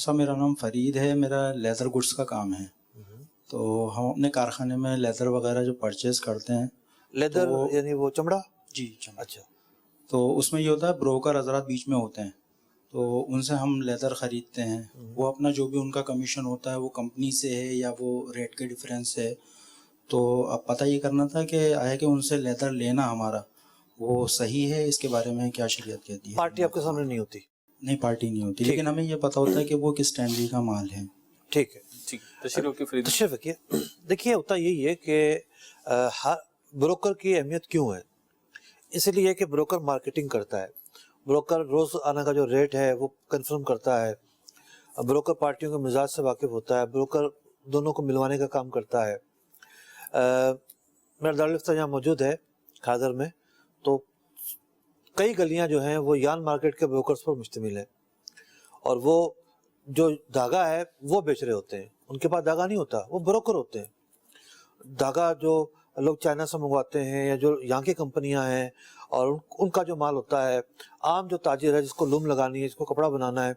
صاحب میرا نام فرید ہے، میرا لیدر گڈس کا کام ہے. تو ہم اپنے کارخانے میں لیدر وغیرہ جو پرچیز کرتے ہیں. لیدر یعنی وہ چمڑا؟ جی چمڑا. اچھا. تو اس میں یہ ہوتا ہے بروکر حضرات بیچ میں ہوتے ہیں، تو ان سے ہم لیدر خریدتے ہیں. وہ اپنا جو بھی ان کا کمیشن ہوتا ہے وہ کمپنی سے ہے یا وہ ریٹ کے ڈفرینس سے ہے. تو اب پتہ یہ کرنا تھا کہ آیا کہ ان سے لیدر لینا ہمارا وہ صحیح ہے، اس کے بارے میں کیا شریعت کہتی ہے. پارٹی آپ کے سامنے نہیں ہوتی؟ نہیں پارٹی نہیں ہوتی، لیکن ہمیں یہ پتہ ہوتا ہے کہ وہ کس کیٹیگری کا مال ہے. ٹھیک ہے. تشریف رکھیے. دیکھیے ہوتا یہی ہے کہ بروکر کی اہمیت کیوں ہے. اس لیے کہ بروکر مارکیٹنگ کرتا ہے، بروکر روز آنے کا جو ریٹ ہے وہ کنفرم کرتا ہے، بروکر پارٹیوں کے مزاج سے واقف ہوتا ہے، بروکر دونوں کو ملوانے کا کام کرتا ہے. میرا دارالفتہ یہاں موجود ہے کھادر میں، تو کئی گلیاں جو ہیں وہ یان مارکیٹ کے بروکرز پر مشتمل ہیں، اور وہ جو دھاگا ہے وہ بیچ رہے ہوتے ہیں. ان کے پاس دھاگا نہیں ہوتا، وہ بروکر ہوتے ہیں. دھاگا جو لوگ چائنا سے منگواتے ہیں یا جو یہاں کی کمپنیاں ہیں اور ان کا جو مال ہوتا ہے، عام جو تاجر ہے جس کو لوم لگانی ہے، جس کو کپڑا بنانا ہے،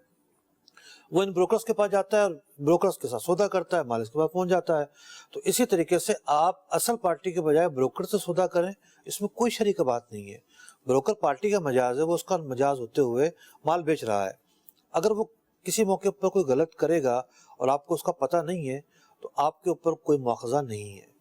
وہ ان بروکرز کے پاس جاتا ہے اور بروکرز کے ساتھ سودا کرتا ہے، مال اس کے پاس پہنچ جاتا ہے. تو اسی طریقے سے آپ اصل پارٹی کے بجائے بروکر سے سودا کریں، اس میں کوئی شریک بات نہیں ہے. بروکر پارٹی کا مجاز ہے، وہ اس کا مجاز ہوتے ہوئے مال بیچ رہا ہے. اگر وہ کسی موقع پر کوئی غلط کرے گا اور آپ کو اس کا پتہ نہیں ہے تو آپ کے اوپر کوئی مواخذہ نہیں ہے.